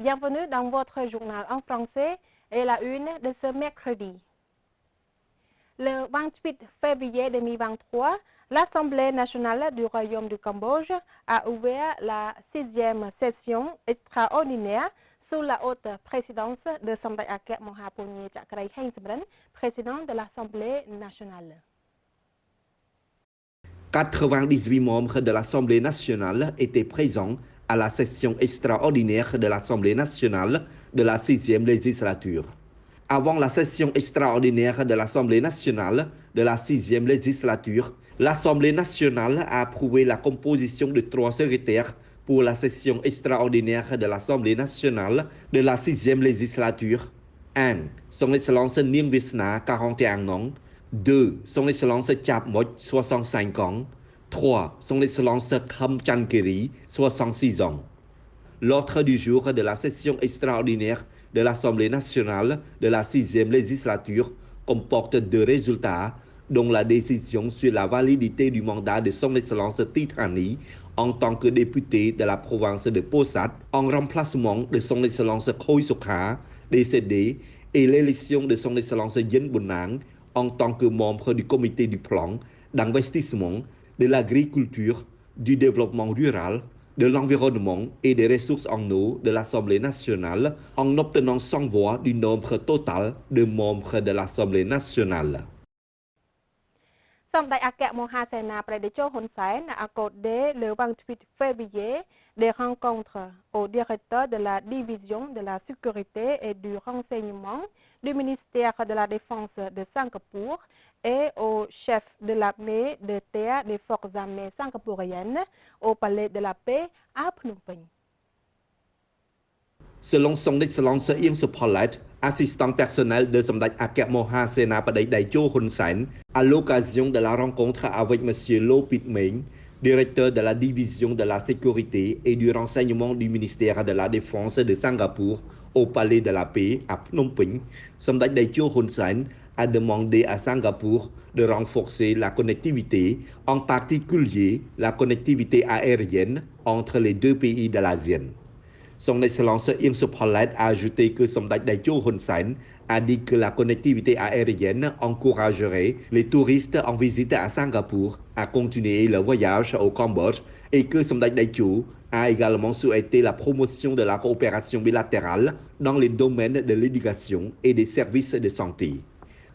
Bienvenue dans votre journal en français et la une de ce mercredi. Le 28 février 2023, l'Assemblée nationale du Royaume du Cambodge a ouvert la 6e session extraordinaire sous la haute présidence de Samdech Akek Mohapongye Chakrai Heng Samrin, président de l'Assemblée nationale. 98 membres de l'Assemblée nationale étaient présents à la session extraordinaire de l'Assemblée nationale de la 6e législature. Avant la session extraordinaire de l'Assemblée nationale de la 6e législature, l'Assemblée nationale a approuvé la composition de 3 secrétaires pour la session extraordinaire de l'Assemblée nationale de la 6e législature. 1. Son Excellence Nieng Visna, 41 ans. 2. Son Excellence Chap Moch, 65 ans. 3. Son Excellence Kham Chankiri, 66 ans. L'ordre du jour de la session extraordinaire de l'Assemblée nationale de la 6e législature comporte 2 résultats, dont la décision sur la validité du mandat de Son Excellence Titrani en tant que député de la province de Posat en remplacement de Son Excellence Khoi Sokha, décédé, et l'élection de Son Excellence Yen Bonang en tant que membre du comité du plan, d'investissement, de l'agriculture, du développement rural, de l'environnement et des ressources en eau de l'Assemblée nationale en obtenant 100 voix du nombre total de membres de l'Assemblée nationale. Samdech Akek Mohasena Pradecho Hun Sen a accordé le 28 février des rencontres au directeur de la division de la sécurité et du renseignement du ministère de la Défense de Singapour et au chef de l'armée de terre des forces armées singapouriennes au palais de la paix à Phnom Penh. Selon son Excellence Ieng Suphalat, assistant personnel de Samdech Akek Mohasena Pradecho Hun Sen, à l'occasion de la rencontre avec M. Low Pit Meng, directeur de la division de la sécurité et du renseignement du ministère de la Défense de Singapour au palais de la paix à Phnom Penh, Samdech Daecho Hun Sen a demandé à Singapour de renforcer la connectivité, en particulier la connectivité aérienne entre les 2 pays de l'ASEAN. Son Excellence Ieng Suphalat a ajouté que Samdech Daecho Hun Sen a dit que la connectivité aérienne encouragerait les touristes en visite à Singapour à continuer leur voyage au Cambodge et que Samdech Daecho a également souhaité la promotion de la coopération bilatérale dans les domaines de l'éducation et des services de santé.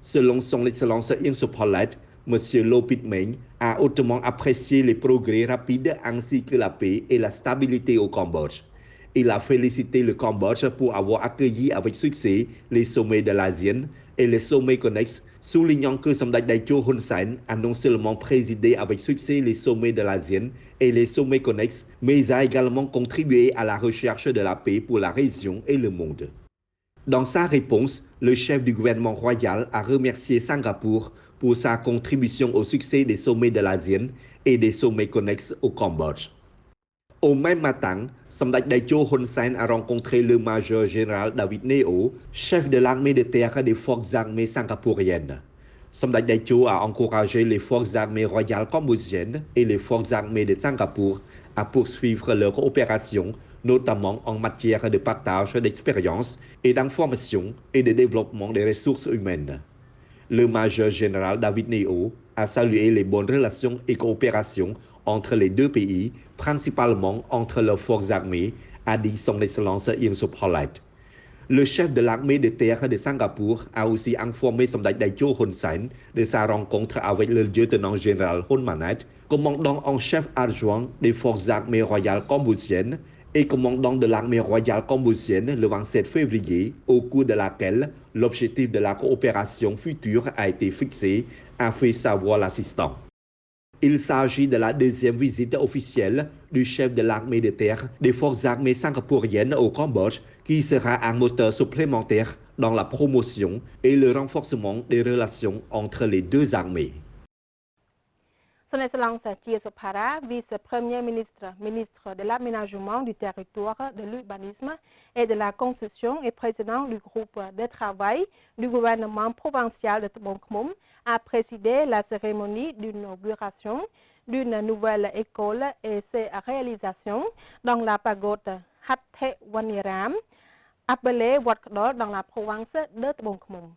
Selon son Excellence Ieng Suphalat, M. Low Pit Meng a hautement apprécié les progrès rapides ainsi que la paix et la stabilité au Cambodge. Il a félicité le Cambodge pour avoir accueilli avec succès les sommets de l'ASEAN et les sommets connexes, soulignant que Samdech Daecho Hun Sen a non seulement présidé avec succès les sommets de l'ASEAN et les sommets connexes, mais a également contribué à la recherche de la paix pour la région et le monde. Dans sa réponse, le chef du gouvernement royal a remercié Singapour pour sa contribution au succès des sommets de l'ASEAN et des sommets connexes au Cambodge. Au même matin, Samdech Daecho Hun Sen a rencontré le major général David Neo, chef de l'armée de terre des forces armées singapouriennes. Samdech Daecho a encouragé les forces armées royales cambodgiennes et les forces armées de Singapour à poursuivre leur coopération, notamment en matière de partage d'expériences et d'informations et de développement des ressources humaines. Le major général David Neo a salué les bonnes relations et coopérations entre les 2 pays, principalement entre leurs forces armées, a dit son Excellence Ieng Suphalat. Le chef de l'armée de terre de Singapour a aussi informé Samdech Daecho Hun Sen de sa rencontre avec le lieutenant général Hun Manet, commandant en chef adjoint des forces armées royales cambodgiennes et commandant de l'armée royale cambodgienne le 27 février, au cours de laquelle l'objectif de la coopération future a été fixé, a fait savoir l'assistant. Il s'agit de la 2e visite officielle du chef de l'armée de terre des forces armées singapouriennes au Cambodge, qui sera un moteur supplémentaire dans la promotion et le renforcement des relations entre les 2 armées. Son Excellence Chie Sophara, vice-premier ministre, ministre de l'aménagement du territoire, de l'urbanisme et de la construction et président du groupe de travail du gouvernement provincial de Tbong Khmum, a présidé la cérémonie d'inauguration d'une nouvelle école et ses réalisations dans la pagode Hatthewaniram, appelé Wat Kdol dans la province de Tbong Khmum.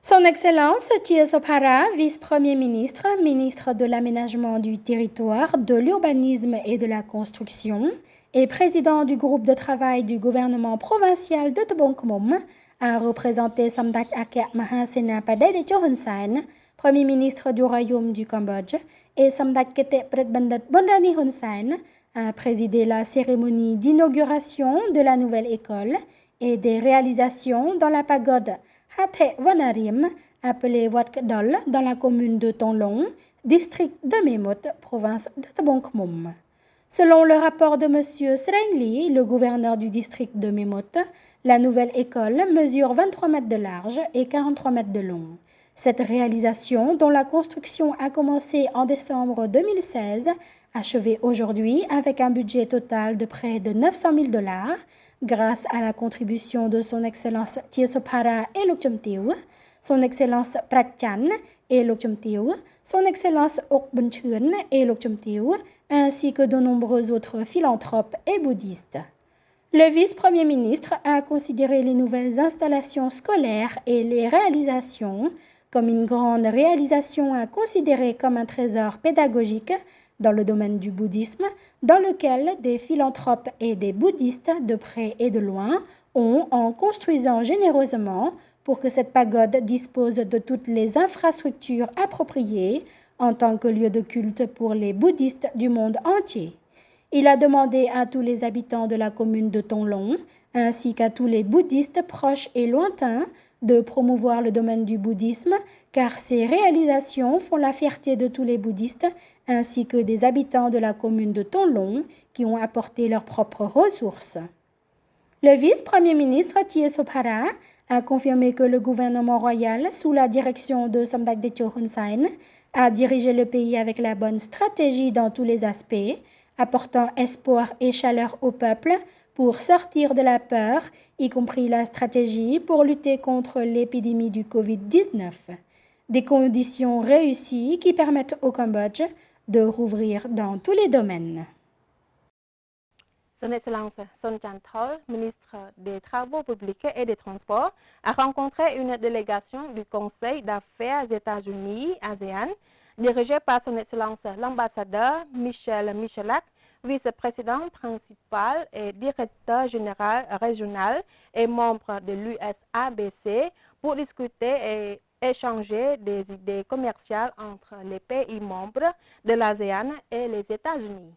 Son Excellence Thieu Sophara, vice-premier ministre, ministre de l'Aménagement du territoire, de l'urbanisme et de la construction, et président du groupe de travail du gouvernement provincial de Tbong Khmum, a représenté Samdech Akek Mahasenapadej de Hun Sen, premier ministre du Royaume du Cambodge, et Samdech Ketek Pret-Bandit Bonrani Hun Sen, a présidé la cérémonie d'inauguration de la nouvelle école et des réalisations dans la pagode Hatthewaniram, appelée Wat Kdol, dans la commune de Tonglong, district de Memot, province de Tbong Khmum. Selon le rapport de M. Sreng Ly, le gouverneur du district de Memot, la nouvelle école mesure 23 mètres de large et 43 mètres de long. Cette réalisation, dont la construction a commencé en décembre 2016, achevée aujourd'hui avec un budget total de près de 900 000 $, grâce à la contribution de son Excellence Thieu Sophara et Lok Thieu, son Excellence Prat Chan et Lok Thieu, son Excellence Ok Bun Chuen et Lok Thieu, ainsi que de nombreux autres philanthropes et bouddhistes. Le vice-premier ministre a considéré les nouvelles installations scolaires et les réalisations comme une grande réalisation à considérer comme un trésor pédagogique dans le domaine du bouddhisme, dans lequel des philanthropes et des bouddhistes de près et de loin ont, en construisant généreusement pour que cette pagode dispose de toutes les infrastructures appropriées en tant que lieu de culte pour les bouddhistes du monde entier. Il a demandé à tous les habitants de la commune de Tonglong, ainsi qu'à tous les bouddhistes proches et lointains, de promouvoir le domaine du bouddhisme, car ces réalisations font la fierté de tous les bouddhistes, ainsi que des habitants de la commune de Tonglong qui ont apporté leurs propres ressources. Le vice-premier ministre Thieu Sophara a confirmé que le gouvernement royal, sous la direction de Samdech Techo Hun Sen, a dirigé le pays avec la bonne stratégie dans tous les aspects, apportant espoir et chaleur au peuple pour sortir de la peur, y compris la stratégie pour lutter contre l'épidémie du Covid-19. Des conditions réussies qui permettent au Cambodge de rouvrir dans tous les domaines. Son Excellence Son Chan-Thol, ministre des Travaux publics et des Transports, a rencontré une délégation du Conseil d'affaires États-Unis ASEAN, dirigée par Son Excellence l'ambassadeur Michel Michalak, vice-président principal et directeur général régional et membre de l'USABC, pour discuter et échanger des idées commerciales entre les pays membres de l'ASEAN et les États-Unis.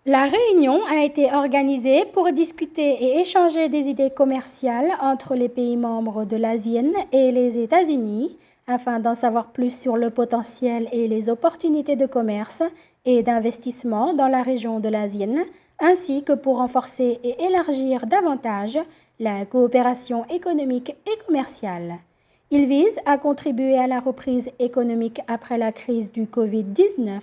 La réunion a été organisée pour discuter et échanger des idées commerciales entre les pays membres de l'ASEAN et les États-Unis, afin d'en savoir plus sur le potentiel et les opportunités de commerce et d'investissement dans la région de l'ASEAN, ainsi que pour renforcer et élargir davantage la coopération économique et commerciale. Il vise à contribuer à la reprise économique après la crise du Covid-19,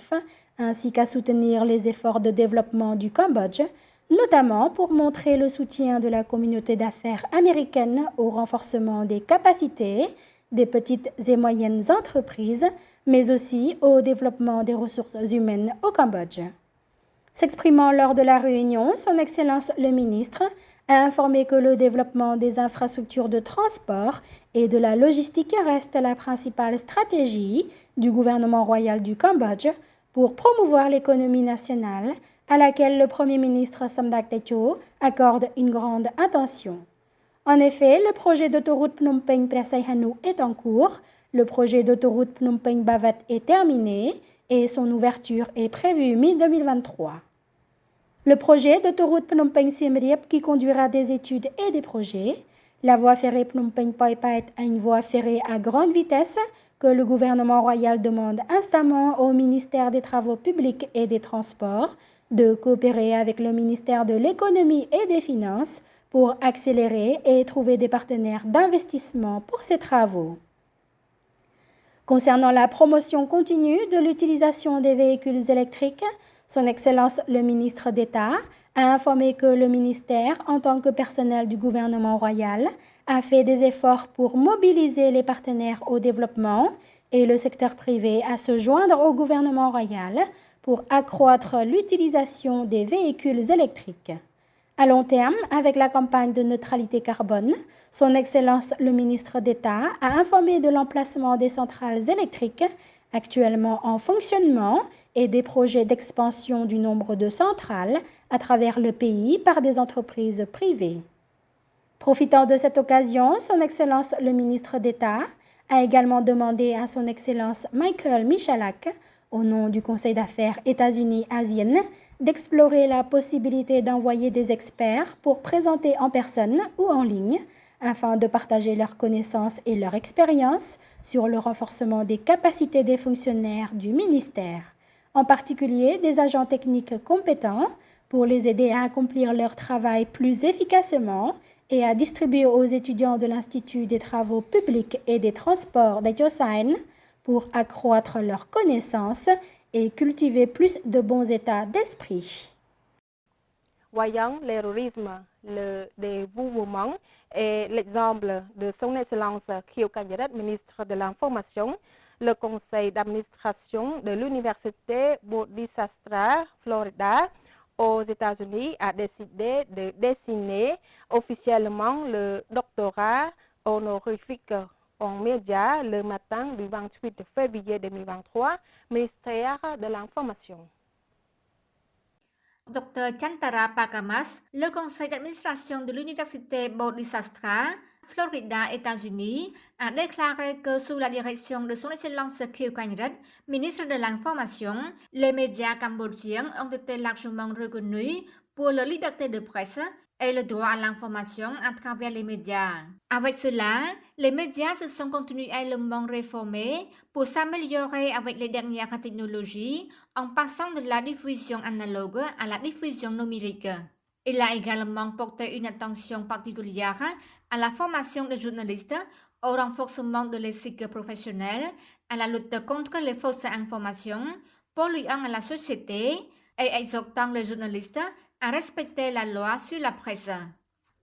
ainsi qu'à soutenir les efforts de développement du Cambodge, notamment pour montrer le soutien de la communauté d'affaires américaine au renforcement des capacités des petites et moyennes entreprises, mais aussi au développement des ressources humaines au Cambodge. S'exprimant lors de la réunion, Son Excellence le ministre a informé que le développement des infrastructures de transport et de la logistique reste la principale stratégie du gouvernement royal du Cambodge pour promouvoir l'économie nationale, à laquelle le Premier ministre Samdech Techo accorde une grande attention. En effet, le projet d'autoroute Phnom Penh-Prasai-Hanu est en cours, le projet d'autoroute Phnom Penh-Bavat est terminé et son ouverture est prévue mi-2023. Le projet d'autoroute Phnom Penh-Siem Reap qui conduira des études et des projets, la voie ferrée Phnom Penh-Poi Pait à une voie ferrée à grande vitesse que le gouvernement royal demande instamment au ministère des Travaux publics et des Transports de coopérer avec le ministère de l'Économie et des Finances pour accélérer et trouver des partenaires d'investissement pour ces travaux. Concernant la promotion continue de l'utilisation des véhicules électriques, Son Excellence le ministre d'État a informé que le ministère, en tant que personnel du gouvernement royal, a fait des efforts pour mobiliser les partenaires au développement et le secteur privé à se joindre au gouvernement royal pour accroître l'utilisation des véhicules électriques. À long terme, avec la campagne de neutralité carbone, Son Excellence le ministre d'État a informé de l'emplacement des centrales électriques actuellement en fonctionnement et des projets d'expansion du nombre de centrales à travers le pays par des entreprises privées. Profitant de cette occasion, Son Excellence le ministre d'État a également demandé à Son Excellence Michael Michalak, au nom du Conseil d'affaires États-Unis-Asienne, d'explorer la possibilité d'envoyer des experts pour présenter en personne ou en ligne afin de partager leurs connaissances et leur expérience sur le renforcement des capacités des fonctionnaires du ministère, en particulier des agents techniques compétents, pour les aider à accomplir leur travail plus efficacement et à distribuer aux étudiants de l'Institut des travaux publics et des transports d'Etiosain pour accroître leurs connaissances et cultiver plus de bons états d'esprit. Voyant l'héroïsme, le dévouement et l'exemple de Son Excellence Khieu Kanyaret, ministre de l'Information, le conseil d'administration de l'Université Bodhisattva, Florida, aux États-Unis, a décidé de décerner officiellement le doctorat honorifique en médias le matin du 28 février 2023, ministère de l'Information. Dr Chantara Pakamas, le conseil d'administration de l'Université Bodhisattva, Florida, États-Unis, a déclaré que sous la direction de Son Excellence Khieu Kanyaret, ministre de l'Information, les médias cambodgiens ont été largement reconnus pour leur liberté de presse et le droit à l'information à travers les médias. Avec cela, les médias se sont continuellement réformés pour s'améliorer avec les dernières technologies en passant de la diffusion analogue à la diffusion numérique. Il a également porté une attention particulière à la formation des journalistes, au renforcement de l'éthique professionnelle, à la lutte contre les fausses informations, polluant la société et exhortant les journalistes à respecter la loi sur la presse.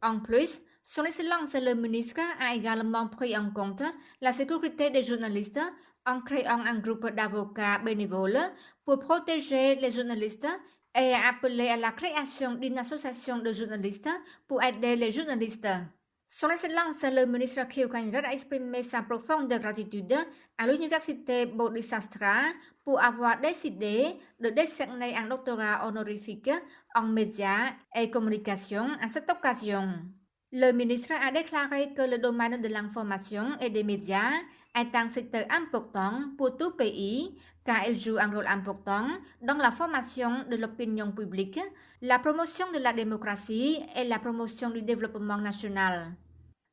En plus, Son Excellence le ministre a également pris en compte la sécurité des journalistes en créant un groupe d'avocats bénévoles pour protéger les journalistes et a appelé à la création d'une association de journalistes pour aider les journalistes. Son Excellence le ministre Khieu Kanyaret a exprimé sa profonde gratitude à l'Université Bodhisattva pour avoir décidé de décerner un doctorat honorifique en médias et communication à cette occasion. Le ministre a déclaré que le domaine de l'information et des médias est un secteur important pour tout pays car il joue un rôle important dans la formation de l'opinion publique, la promotion de la démocratie et la promotion du développement national.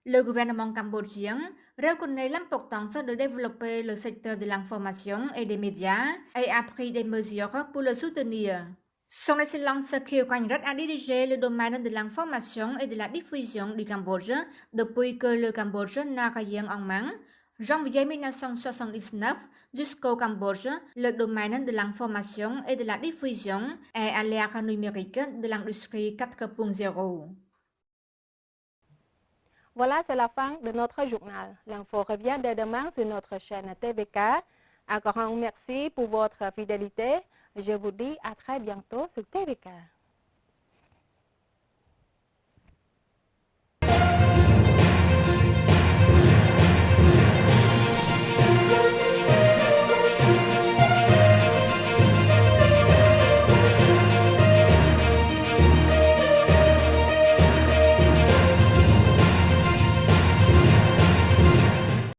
Le gouvernement cambodgien reconnaît l'importance de développer le secteur de l'information et des médias et a pris des mesures pour le soutenir. Son Excellence Khieu Kanyaret a dirigé le domaine de l'information et de la diffusion du Cambodge depuis que le Cambodge n'a rien en main, janvier 1979 jusqu'au Cambodge, le domaine de l'information et de la diffusion est à l'ère numérique de l'industrie 4.0. Voilà, c'est la fin de notre journal. L'info revient dès demain sur notre chaîne TVK. Un grand merci pour votre fidélité. Je vous dis à très bientôt sur TVK.